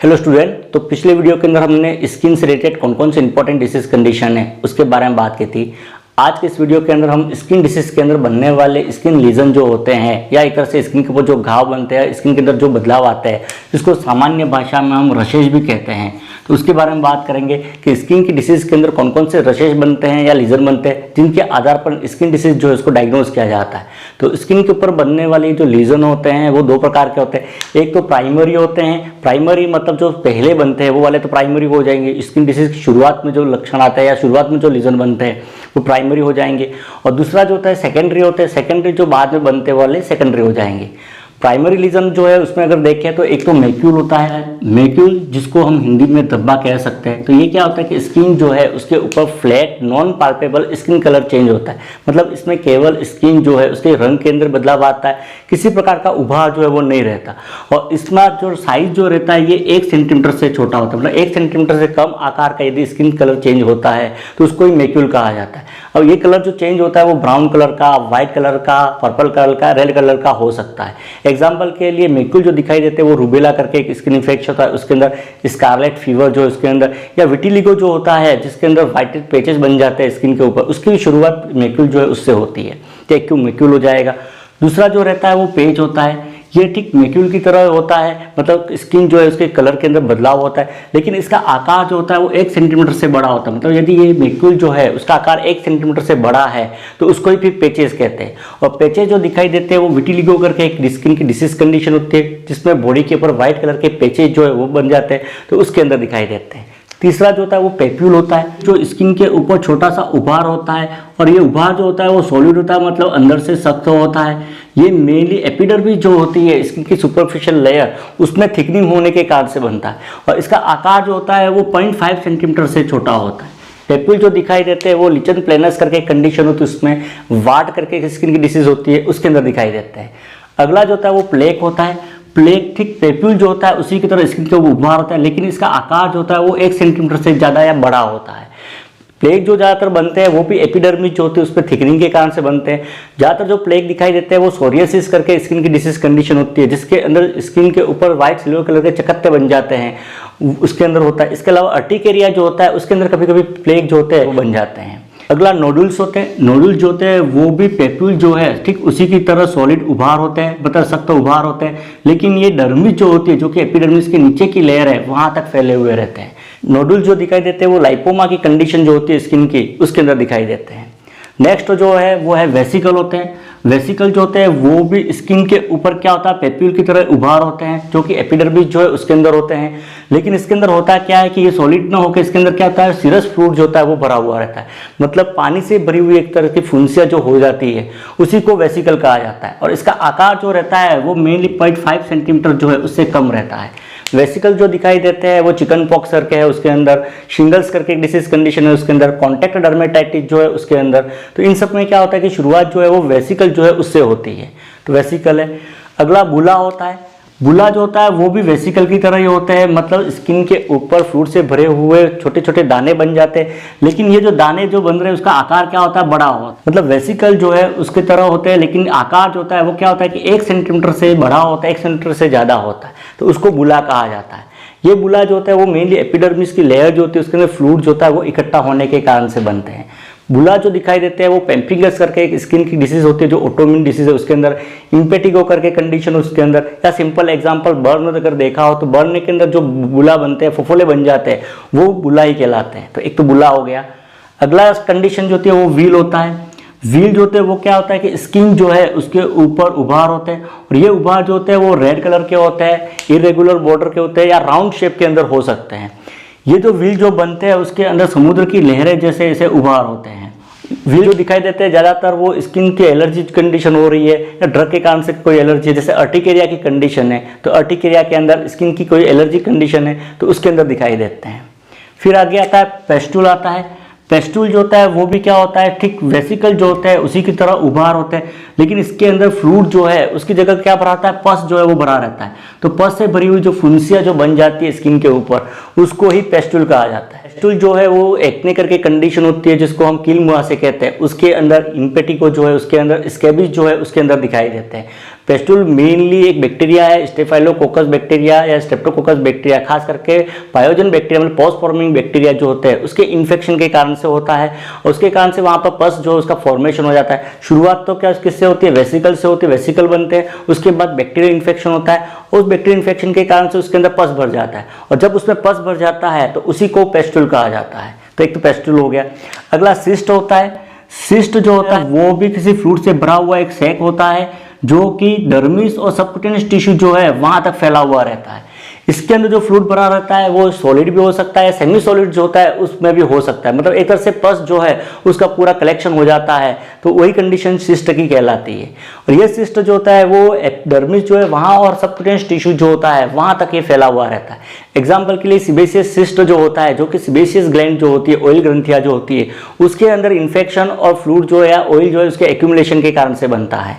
Hello student, तो पिछले video के अंदर हमने स्किन से रिलेटेड कौन कौन से इंपॉर्टेंट डिसीज कंडीशन है उसके बारे में बात की थी। आज के इस वीडियो के अंदर हम स्किन डिसीज के अंदर बनने वाले स्किन लीजन जो होते हैं या एक तरह से स्किन के ऊपर जो घाव बनते हैं, स्किन के अंदर जो बदलाव आते हैं, जिसको सामान्य भाषा में हम रशेज भी कहते हैं, तो उसके बारे में बात करेंगे कि स्किन की डिसीज के अंदर कौन कौन से रशेज बनते हैं या लीजन बनते हैं जिनके आधार पर स्किन डिसीज जो है उसको डायग्नोज किया जाता है। तो स्किन के ऊपर बनने वाले जो लीजन होते हैं वो दो प्रकार के होते हैं। एक तो प्राइमरी होते हैं, प्राइमरी मतलब जो पहले बनते हैं वो वाले तो प्राइमरी हो जाएंगे, स्किन डिसीज की शुरुआत में जो लक्षण आता है या शुरुआत में जो लीजन बनते हैं वो प्राइमरी हो जाएंगे। और दूसरा जो होता है सेकेंडरी होते हैं, सेकेंडरी जो बाद में बनते वाले सेकेंडरी हो जाएंगे। प्राइमरी लीजन जो है उसमें अगर देखें तो एक तो मैक्यूल होता है, मैक्यूल जिसको हम हिंदी में धब्बा कह सकते हैं। तो ये क्या होता है कि स्किन जो है उसके ऊपर flat non palpable skin colour change होता है, मतलब इसमें केवल स्किन जो है उसके रंग के अंदर बदलाव आता है, किसी प्रकार का उभार जो है वो नहीं रहता। और इसमें जो साइज जो रहता है ये 1 सेंटीमीटर से छोटा होता है, मतलब 1 सेंटीमीटर से कम आकार का यदि स्किन कलर चेंज होता है तो उसको ही मैक्यूल कहा जाता है। अब ये कलर जो चेंज होता है वो ब्राउन कलर का, व्हाइट कलर का, पर्पल कलर का, रेड कलर का हो सकता है। एग्जाम्पल के लिए मैक्यूल जो दिखाई देते हैं वो रूबेला करके एक स्किन इन्फेक्शन होता है, उसके अंदर स्कारलेट फीवर जो उसके अंदर, या विटिलिगो जो होता है जिसके अंदर व्हाइट पैचेस बन जाते हैं स्किन के ऊपर, उसकी शुरुआत मैक्यूल जो है उससे होती है, तो एक मैक्यूल हो जाएगा। दूसरा जो रहता है वो पेच होता है, ये ठीक मैक्यूल की तरह होता है, मतलब स्किन जो है उसके कलर के अंदर बदलाव होता है, लेकिन इसका आकार जो होता है वो 1 सेंटीमीटर से बड़ा होता है। मतलब यदि ये मैक्यूल जो है उसका आकार 1 सेंटीमीटर से बड़ा है तो उसको ही फिर पेचेस कहते हैं। और पेचेस जो दिखाई देते हैं वो विटिलिगो करके एक स्किन की डिसीज कंडीशन होती है जिसमें बॉडी के ऊपर व्हाइट कलर के पेचेस जो है वो बन जाते हैं, तो उसके अंदर दिखाई देते हैं। तीसरा जो होता है वो पेप्यूल होता है, जो स्किन के ऊपर छोटा सा उभार होता है, और ये उभार जो होता है वो सॉलिड होता है, मतलब अंदर से सख्त होता है। ये मेनली एपिडर्मिस जो होती है स्किन की सुपरफिशियल लेयर उसमें थिकनिंग होने के कारण से बनता है, और इसका आकार जो होता है वो 0.5 सेंटीमीटर से छोटा होता है। पेप्यूल जो दिखाई देते हैं वो lichen planus करके कंडीशन होती है, उसमें वाट करके स्किन की डिसीज होती है, उसके अंदर दिखाई देते हैं। अगला जो होता है वो प्लेक होता है। प्लेक ठीक पेप्यूल जो होता है उसी की तरह स्किन के उभार होता है, लेकिन इसका आकार जो होता है वो 1 सेंटीमीटर से ज़्यादा या बड़ा होता है। प्लेग जो ज़्यादातर बनते हैं वो भी एपिडर्मिस जो होती है उस पर थिकनिंग के कारण से बनते हैं। ज़्यादातर जो प्लेग दिखाई देते हैं वो सोरियासिस करके स्किन की डिसीज कंडीशन होती है, जिसके अंदर स्किन के ऊपर व्हाइट सिल्वर कलर के चकत्ते बन जाते हैं, उसके अंदर होता है। इसके अलावा अर्टिकेरिया जो होता है उसके अंदर कभी कभी प्लेग जो होते हैं वो बन जाते हैं। अगला नोडुल्स होते हैं। नोडुल्स जो होते हैं वो भी पेप्यूल जो है ठीक उसी की तरह सॉलिड उभार होते हैं, मतलब सख्त उभार होते हैं, लेकिन ये डर्मिस जो होती है जो कि एपिडर्मिस के नीचे की लेयर है वहां तक फैले हुए रहते हैं। नोडुल्स जो दिखाई देते हैं वो लाइपोमा की कंडीशन जो होती है स्किन की उसके अंदर दिखाई देते हैं। नेक्स्ट जो है वो है वेसिकल होते हैं। वेसिकल जो होते हैं वो भी स्किन के ऊपर क्या होता है पेप्यूल की तरह उभार होते हैं, जो कि एपिडर्मिस जो है उसके अंदर होते हैं, लेकिन इसके अंदर होता है क्या है कि ये सॉलिड ना होकर इसके अंदर क्या होता है सीरस फ्लूइड जो होता है वो भरा हुआ रहता है, मतलब पानी से भरी हुई एक तरह की फुंसिया जो हो जाती है उसी को वेसिकल कहा जाता है। और इसका आकार जो रहता है वो मेनली 0.5 सेंटीमीटर जो है उससे कम रहता है। वेसिकल जो दिखाई देते हैं वो चिकन पॉक्स करके है, उसके अंदर शिंगल्स करके एक डिसीज कंडीशन है, उसके अंदर कॉन्टैक्ट डर्मेटाइटिस जो है उसके अंदर। तो इन सब में क्या होता है कि शुरुआत जो है वो वेसिकल जो है उससे होती है, तो वेसिकल है। अगला बुला होता है। बुला जो होता है वो भी वेसिकल की तरह ही होता है, मतलब स्किन के ऊपर फ्लूइड से भरे हुए छोटे छोटे दाने बन जाते हैं, लेकिन ये जो दाने जो बन रहे हैं उसका आकार क्या होता है बड़ा होता है, मतलब वेसिकल जो है उसकी तरह होते हैं, लेकिन आकार जो होता है वो क्या होता है कि 1 सेंटीमीटर से बड़ा होता है, 1 सेंटीमीटर से ज़्यादा होता है, तो उसको बुला कहा जाता है। ये बुला जो होता है वो मेनली एपिडर्मिस की लेयर जो होती है उसके अंदर फ्लूइड जो होता है वो इकट्ठा होने के कारण से बनते हैं। बुला जो दिखाई देते हैं वो पेम्पिंगस करके एक स्किन की डिसीज होती है जो ऑटोइम्यून डिसीज है, उसके अंदर इम्पेटिगो करके कंडीशन उसके अंदर, या सिंपल एग्जांपल बर्न अगर देखा हो तो बर्न के अंदर जो बुला बनते हैं फफोले बन जाते हैं वो बुला ही कहलाते हैं, तो एक तो बुला हो गया। अगला कंडीशन जो होती है वो व्हील होता है। व्हील जो होते हैं वो क्या होता है कि स्किन जो है उसके ऊपर उभार होते हैं, और ये उभार जो होते हैं वो रेड कलर के होते हैं, इरेगुलर बॉर्डर के होते हैं, या राउंड शेप के अंदर हो सकते हैं। ये जो व्हील जो बनते हैं उसके अंदर समुद्र की लहरें जैसे ऐसे उभार होते हैं। व्हील जो दिखाई देते हैं ज़्यादातर वो स्किन की एलर्जी कंडीशन हो रही है या ड्रग के कारण से कोई एलर्जी है, जैसे अर्टिकेरिया की कंडीशन है तो अर्टिकेरिया के अंदर स्किन की कोई एलर्जी कंडीशन है तो उसके अंदर दिखाई देते हैं। फिर आगे आता है पेस्टूल आता है। पेस्टूल जो होता है वो भी क्या होता है ठीक वेसिकल जो होता है उसी की तरह उभार होते हैं, लेकिन इसके अंदर फ्लूइड जो है उसकी जगह क्या भरा रहता है पस जो है वो भरा रहता है, तो पस से भरी हुई जो फुंसिया जो बन जाती है स्किन के ऊपर उसको ही पेस्टूल कहा जाता है। पेस्टूल जो है वो एक्ने करके कंडीशन होती है जिसको हम कील मुहासे कहते हैं, उसके अंदर इम्पेटिको जो है उसके अंदर स्कैबिस जो है उसके अंदर दिखाई देते हैं। पेस्टुल मेनली एक बैक्टीरिया है, स्टेफाइलोकोकस बैक्टीरिया या स्ट्रेप्टोकोकस बैक्टीरिया, खास करके पायोजन बैक्टीरिया मतलब पॉस फॉर्मिंग बैक्टीरिया जो होते हैं उसके इन्फेक्शन के कारण से होता है, और उसके कारण से वहाँ पर पस जो उसका फॉर्मेशन हो जाता है। शुरुआत तो क्या किससे होती है, वेसिकल से होती है, वेसिकल बनते हैं, उसके बाद बैक्टीरियल इन्फेक्शन होता है, उस बैक्टीरियल इन्फेक्शन के कारण से उसके अंदर पस भर जाता है, और जब उसमें पस भर जाता है तो उसी को पेस्टुल कहा जाता है। तो एक तो पेस्टुल हो गया। अगला सिस्ट होता है। सिस्ट जो होता है वो भी किसी फ्लूइड से भरा हुआ एक सैक होता है जो कि डर्मिस और सबक्यूटेनियस टिश्यू जो है वहां तक फैला हुआ रहता है। इसके अंदर जो फ्लूइड भरा रहता है वो सॉलिड भी हो सकता है, सेमी सॉलिड जो होता है उसमें भी हो सकता है, मतलब एक तरह से पस जो है उसका पूरा कलेक्शन हो जाता है, तो वही कंडीशन सिस्ट की कहलाती है। और ये सिस्ट जो होता है वो डर्मिस जो है वहाँ और सबक्यूटेनियस टिश्यू जो होता है वहाँ तक ये फैला हुआ रहता है। एग्जाम्पल के लिए सीबेशियस सिस्ट जो होता है, जो कि सीबेशियस ग्लैंड जो होती है, ऑयल ग्रंथियाँ जो होती है, उसके अंदर इन्फेक्शन और फ्लूइड जो है ऑयल जो है उसके एक्यूमुलेशन के कारण से बनता है।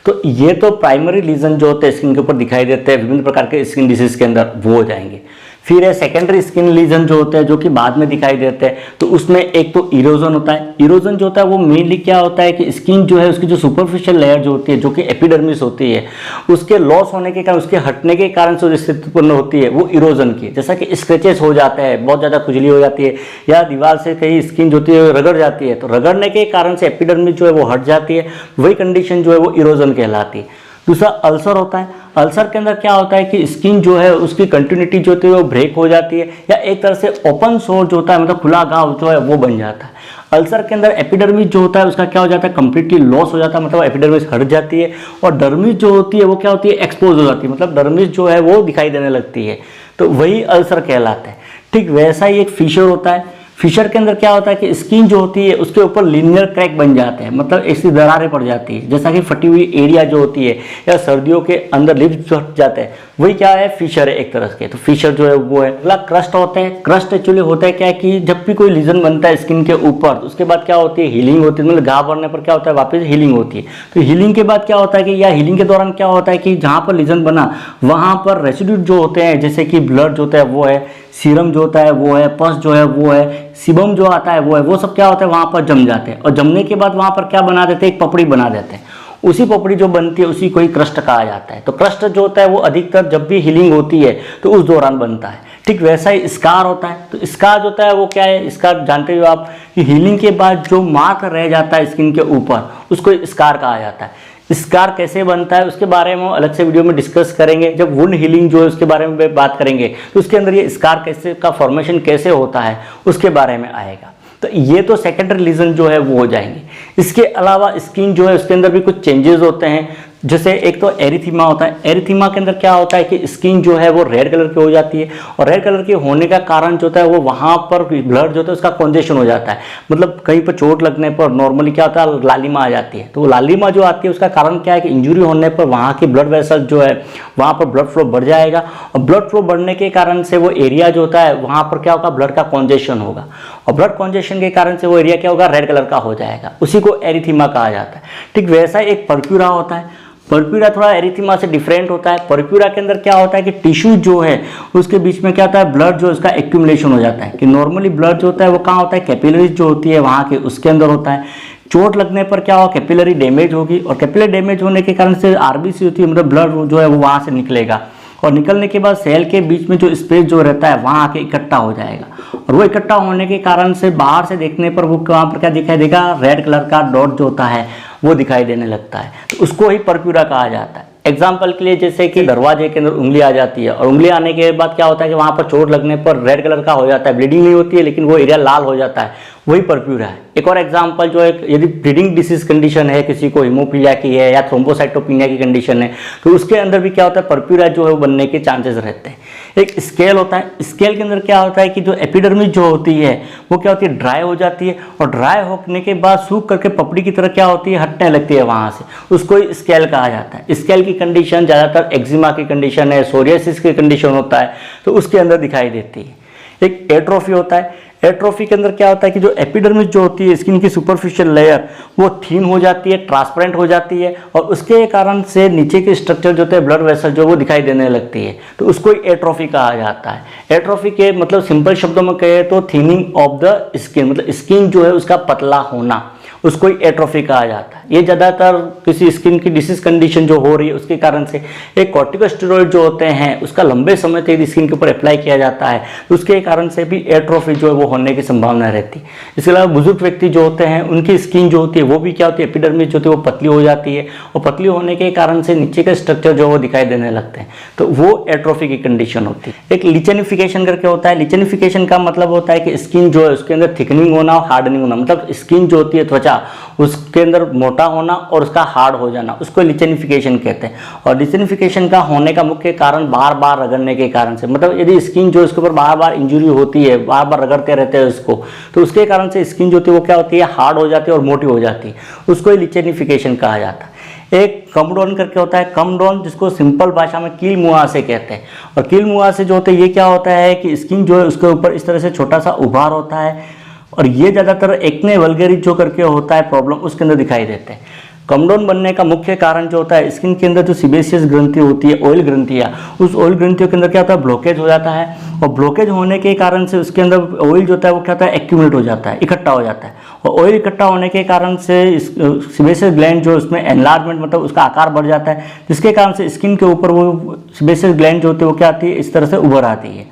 तो ये तो प्राइमरी रीजन जो होते हैं स्किन के ऊपर दिखाई देते हैं विभिन्न प्रकार के स्किन डिसीज के अंदर, वो हो जाएंगे। फिर है सेकेंडरी स्किन लीजन जो होते हैं जो कि बाद में दिखाई देते हैं। तो उसमें एक तो इरोजन होता है। इरोजन जो होता है वो मेनली क्या होता है कि स्किन जो है उसकी जो सुपरफिशियल लेयर जो होती है, जो कि एपिडर्मिस होती है, उसके लॉस होने के कारण, उसके हटने के कारण से जो स्थिति उत्पन्न होती है वो इरोजन की, जैसा कि स्क्रैचेस हो जाते हैं, बहुत ज़्यादा खुजली हो जाती है, या दीवार से कहीं स्किन जो होती है रगड़ जाती है, तो रगड़ने के कारण से एपिडर्मिस जो है वो हट जाती है, वही कंडीशन जो है वो इरोजन कहलाती है। दूसरा अल्सर होता है। अल्सर के अंदर क्या होता है कि स्किन जो है उसकी कंटिन्यूटी जो होती है वो ब्रेक हो जाती है, या एक तरह से ओपन सोर जो होता है मतलब खुला घाव जो है वो बन जाता है। अल्सर के अंदर एपिडर्मिस जो होता है उसका क्या हो जाता है, कंप्लीटली लॉस हो जाता है, मतलब एपिडर्मिस हट जाती है, और डर्मिस जो होती है वो क्या होती है, एक्सपोज हो जाती है, मतलब डर्मिस जो है वो दिखाई देने लगती है, तो वही अल्सर कहलाता है। ठीक वैसा ही एक फिशर होता है। फिशर के अंदर क्या होता है कि स्किन जो होती है उसके ऊपर लीनियर क्रैक बन जाते हैं, मतलब ऐसी दरारें पड़ जाती है, जैसा कि फटी हुई एरिया जो होती है, या सर्दियों के अंदर लिप्स फट जाते हैं, वही क्या है, फिशर है एक तरह के। तो फिशर जो है वो है। अगला क्रस्ट होते हैं। क्रस्ट एक्चुअली होता है क्या है कि जब भी कोई लीजन बनता है स्किन के ऊपर, उसके बाद क्या होती है, हीलिंग होती है, मतलब घाव भरने पर क्या होता है, वापस हीलिंग होती है। तो हीलिंग के बाद क्या होता है कि, या हीलिंग के दौरान क्या होता है कि जहाँ पर लीजन बना वहाँ पर रेसिड्यू जो होते हैं, जैसे कि ब्लड जो होता है वो है, सीरम जो होता है वो है, पस जो है वो है, सीबम जो आता है वो है, वो सब क्या होता है वहाँ पर जम जाते हैं, और जमने के बाद वहाँ पर क्या बना देते हैं, एक पपड़ी बना देते हैं। उसी पपड़ी जो बनती है उसी को ही क्रस्ट कहा जाता है। तो क्रस्ट जो होता है वो अधिकतर जब भी हीलिंग होती है तो उस दौरान बनता है। ठीक वैसा ही स्कार होता है। तो स्कार जो होता है वो क्या है, स्कार जानते हो आप कि हीलिंग के बाद जो मार्क रह जाता है स्किन के ऊपर उसको स्कार कहा जाता है। स्कार कैसे बनता है उसके बारे में अलग से वीडियो में डिस्कस करेंगे, जब वुंड हीलिंग जो है उसके बारे में बात करेंगे तो उसके अंदर ये स्कार कैसे का फॉर्मेशन कैसे होता है उसके बारे में आएगा। तो ये तो सेकेंडरी लीजन जो है वो हो जाएंगे। इसके अलावा स्किन जो है उसके अंदर भी कुछ चेंजेस होते हैं, जैसे एक तो एरिथीमा होता है। एरिथीमा के अंदर क्या होता है कि स्किन जो है वो रेड कलर की हो जाती है, और रेड कलर की होने का कारण जो होता है वो वहाँ पर ब्लड जो होता है उसका कॉन्जेशन हो जाता है, मतलब कहीं पर चोट लगने पर नॉर्मली क्या होता है, लालिमा आ जाती है। तो लालिमा जो आती है उसका कारण क्या है कि इंजरी होने पर वहाँ की ब्लड वेसल जो है वहाँ पर ब्लड फ्लो बढ़ जाएगा, और ब्लड फ्लो बढ़ने के कारण से वो एरिया जो होता है वहाँ पर क्या होगा, ब्लड का कॉन्जेशन होगा, और ब्लड कॉन्जेशन के कारण से वो एरिया क्या होगा, रेड कलर का हो जाएगा, उसी को एरिथीमा कहा जाता है। ठीक वैसा एक पर्प्यूरा होता है। पर्प्यूरा थोड़ा एरिथीमा से डिफरेंट होता है। पर्प्यूरा के अंदर क्या होता है कि टिश्यू जो है उसके बीच में क्या होता है, ब्लड जो है उसका एक्यूमुलेशन हो जाता है। कि नॉर्मली ब्लड जो होता है वो कहाँ होता है, कैपिलरीज जो होती है वहाँ के उसके अंदर होता है। चोट लगने पर क्या होगा, कैपिलरी डैमेज होगी, और कैपिलरी डैमेज होने के कारण से आरबीसी होती है, मतलब ब्लड जो है वो वहाँ से निकलेगा, और निकलने के बाद सेल के बीच में जो स्पेस जो रहता है वहाँ आके इकट्ठा हो जाएगा, और वो इकट्ठा होने के कारण से बाहर से देखने पर वो वहाँ पर क्या दिखाई देगा, रेड कलर का डॉट जो होता है वो दिखाई देने लगता है। तो उसको ही पर्प्यूरा कहा जाता है। एग्जाम्पल के लिए जैसे कि दरवाजे के अंदर उंगली आ जाती है, और उंगली आने के बाद क्या होता है कि वहाँ पर चोट लगने पर रेड कलर का हो जाता है, ब्लीडिंग नहीं होती है लेकिन वो एरिया लाल हो जाता है, वही पर्प्यूरा है। एक और एग्जांपल जो है, यदि ब्लीडिंग डिसीज कंडीशन है, किसी को हीमोफीलिया की है या थ्रोम्बोसाइटोपिनिया की कंडीशन है, तो उसके अंदर भी क्या होता है, पर्प्यूरा जो है वो बनने के चांसेस रहते हैं। एक स्केल होता है। स्केल के अंदर क्या होता है कि जो एपिडर्मिस जो होती है वो क्या होती है, ड्राई हो जाती है, और ड्राई होने के बाद सूख करके पपड़ी की तरह क्या होती है, हटने लगती है वहाँ से, उसको स्केल कहा जाता है। स्केल की कंडीशन ज़्यादातर एक्जिमा की कंडीशन है, सोरियासिस की कंडीशन होता है, तो उसके अंदर दिखाई देती है। एक एट्रोफी होता है। एट्रोफी के अंदर क्या होता है कि जो एपिडर्मिस जो होती है, स्किन की सुपरफिशियल लेयर, वो थीन हो जाती है, ट्रांसपेरेंट हो जाती है, और उसके कारण से नीचे के स्ट्रक्चर जो होते हैं, ब्लड वेसल जो वो दिखाई देने लगती है, तो उसको एट्रोफी कहा जाता है। एट्रोफी के मतलब सिंपल शब्दों में कहे तो थीनिंग ऑफ द स्किन, मतलब स्किन जो है उसका पतला होना, उसको एट्रोफी कहा जाता है। ये ज़्यादातर किसी स्किन की डिसीज कंडीशन जो हो रही है उसके कारण से एक कॉर्टिकोस्टेरॉइड जो होते हैं उसका लंबे समय तक यदि स्किन के ऊपर अप्लाई किया जाता है तो उसके कारण से भी एट्रोफी जो है वो होने की संभावना रहती है। इसके अलावा बुजुर्ग व्यक्ति जो होते हैं उनकी स्किन जो होती है वो भी क्या होती है, एपिडर्मिस जो होती है वो पतली हो जाती है और पतली होने के कारण से नीचे का स्ट्रक्चर जो है वो दिखाई देने लगते हैं, तो वो एट्रोफी की कंडीशन होती है। एक लिचेनिफिकेशन करके होता है। लिचेनिफिकेशन का मतलब होता है कि स्किन जो है उसके अंदर थिकनिंग होना और हार्डनिंग होना, मतलब स्किन जो होती है त्वचा उसके अंदर मोटा होना और उसका हार्ड हो जाना, उसको लिचेनिफिकेशन कहते हैं। और लिचेनिफिकेशन का होने का मुख्य कारण बार बार रगड़ने के कारण से, मतलब यदि स्किन जो उसके ऊपर बार बार इंजरी होती है, बार बार रगड़ते रहते हैं उसको, तो उसके कारण से स्किन जो होती है वो क्या होती है, हार्ड हो जाती है और मोटी हो जाती है, उसको लिचेनिफिकेशन कहा जाता है। एक कमडोन करके होता है। कमडोन जिसको सिंपल भाषा में कील मुहासे कहते हैं। और कील मुहासे जो होते हैं ये क्या होता है कि स्किन जो है उसके ऊपर इस तरह से छोटा सा उभार होता है और ये ज़्यादातर एक्ने वल्गेरिस जो करके होता है प्रॉब्लम उसके अंदर दिखाई देते हैं। कमडोन बनने का मुख्य कारण जो होता है स्किन के अंदर जो सीबेसियस ग्रंथि होती है, ऑयल ग्रंथियाँ, उस ऑयल ग्रंथियों के अंदर क्या होता है, ब्लॉकेज हो जाता है और ब्लॉकेज होने के कारण से उसके अंदर ऑयल जो होता है वो क्या होता है, एक्यूमुलेट हो जाता है, इकट्ठा हो जाता है और ऑयल इकट्ठा होने के कारण से सीबेसियस ग्लैंड जो उसमें एनलार्जमेंट मतलब उसका आकार बढ़ जाता है, जिसके कारण से स्किन के ऊपर वो सीबेसियस ग्लैंड जो होती है वो क्या आती है, इस तरह से उभर आती है।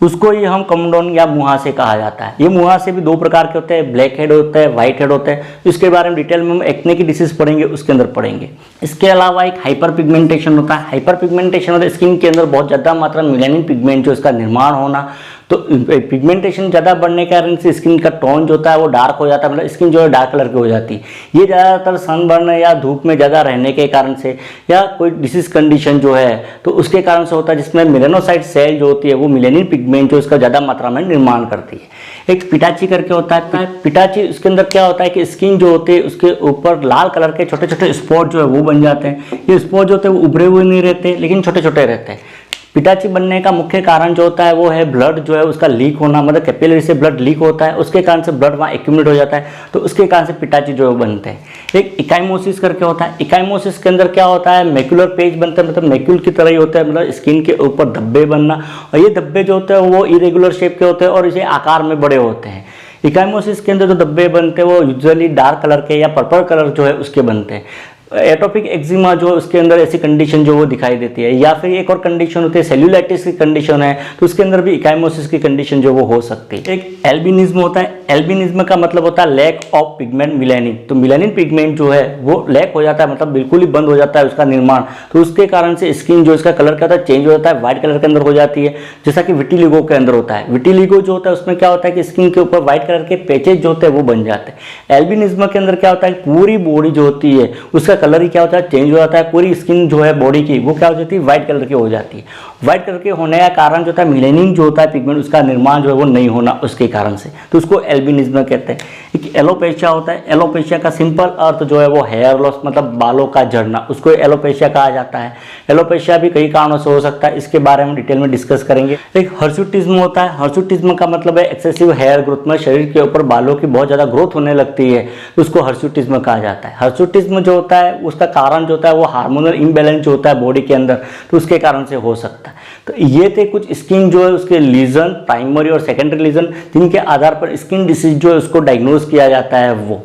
उसको ही हम कमडोन या मुहासे कहा जाता है। ये मुहासे भी दो प्रकार के होते हैं, ब्लैक हेड होता है, व्हाइट हेड होता है। इसके बारे में डिटेल में हम एक्ने की डिसीज पढ़ेंगे उसके अंदर पढ़ेंगे। इसके अलावा एक हाइपर पिगमेंटेशन होता है। हाइपर पिगमेंटेशन होता है स्किन के अंदर बहुत ज़्यादा मात्रा में मेलानिन पिगमेंट जो इसका निर्माण होना, तो पिगमेंटेशन ज़्यादा बढ़ने के कारण से स्किन का टोन जो होता है वो डार्क हो जाता है, मतलब स्किन जो है डार्क कलर की हो जाती है। ये ज़्यादातर सनबर्न या धूप में ज़्यादा रहने के कारण से या कोई डिसीज कंडीशन जो है तो उसके कारण से होता है, जिसमें मेलानोसाइट सेल जो होती है वो मेलानिन पिगमेंट जो इसका ज़्यादा मात्रा में निर्माण करती है। एक पिटाची करके होता है। पिटाची उसके अंदर क्या होता है कि स्किन जो होती है उसके ऊपर लाल कलर के छोटे छोटे स्पॉट जो है वो बन जाते हैं। ये स्पॉट जो होते हैं वो उभरे हुए नहीं रहते लेकिन छोटे छोटे रहते हैं। पिटाची बनने का मुख्य कारण जो होता है वो है ब्लड जो है उसका लीक होना, मतलब कैपिलरी से ब्लड लीक होता है, उसके कारण से ब्लड वहाँ एक्यूमुलेट हो जाता है, तो उसके कारण से पिटाची जो है बनते हैं। एक इकाइमोसिस करके होता है। इकाइमोसिस के अंदर क्या होता है, मैक्यूलर पेज बनता है, मतलब मैक्यूल की तरह ही होता है, मतलब स्किन के ऊपर धब्बे बनना, और ये धब्बे जो होते हैं वो इरेगुलर शेप के होते हैं और इसे आकार में बड़े होते हैं। इकाइमोसिस के अंदर जो धब्बे बनते हैं वो यूजुअली डार्क कलर के या पर्पल कलर जो है उसके बनते हैं। एटोपिक एक्जिमा जो उसके अंदर ऐसी कंडीशन जो वो दिखाई देती है, या फिर एक और कंडीशन होती है सेल्यूलाइटिस की कंडीशन है, तो उसके अंदर भी इकाइमोसिस की कंडीशन जो वो हो सकती है। एक एल्बिनिज्म होता है। एल्बिनिज्म का मतलब होता है लैक ऑफ पिगमेंट मिलेनिन, तो मिलेनिन पिगमेंट जो है वो लैक हो जाता है, मतलब बिल्कुल ही बंद हो जाता है उसका निर्माण, तो उसके कारण से स्किन जो इसका कलर क्या होता है चेंज हो जाता है, व्हाइट कलर के अंदर हो जाती है, जैसा कि विटिलिगो के अंदर होता है। विटिलिगो जो होता है उसमें क्या होता है कि स्किन के ऊपर व्हाइट कलर के पैचेज जो होते हैं वो बन जाते हैं। एल्बिनिज्म के अंदर क्या होता है, पूरी बॉडी जो होती है उसका कलर ही क्या होता है चेंज हो जाता है, पूरी स्किन जो है बॉडी की वो क्या हो जाती है, व्हाइट कलर की हो जाती है। व्हाइट कलर के होने का कारण जो होता है मिलेनिन जो होता है पिगमेंट उसका निर्माण जो है वो नहीं होना उसके कारण से, तो उसको एल्बिनिज्म कहते हैं। एक एलोपेशिया होता है। एलोपेशिया का सिंपल अर्थ जो है वो हेयर लॉस, मतलब बालों का झड़ना, उसको एलोपेशिया कहा जाता है। एलोपेशिया भी कई कारणों से हो सकता है, इसके बारे में डिटेल में डिस्कस करेंगे। एक हर्सुटिज्म होता है। हर्सुटिज्म का मतलब है एक्सेसिव हेयर ग्रोथ, में शरीर के ऊपर बालों की बहुत ज़्यादा ग्रोथ होने लगती है, उसको हर्सुटिज्म कहा जाता है। हर्सुटिज्म जो होता है उसका कारण जो होता है वो हार्मोनल इम्बैलेंस जो होता है बॉडी के अंदर, तो उसके कारण से हो सकता है। तो ये थे कुछ स्किन जो है उसके लीजन, प्राइमरी और सेकेंडरी लीजन, जिनके आधार पर स्किन डिसीज जो है उसको डायग्नोज किया जाता है। वो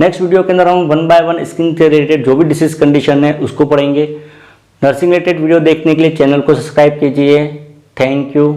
नेक्स्ट वीडियो के अंदर हम 1 बाय 1 स्किन से रिलेटेड जो भी डिसीज कंडीशन है उसको पढ़ेंगे। नर्सिंग रिलेटेड वीडियो देखने के लिए चैनल को सब्सक्राइब कीजिए। Thank you.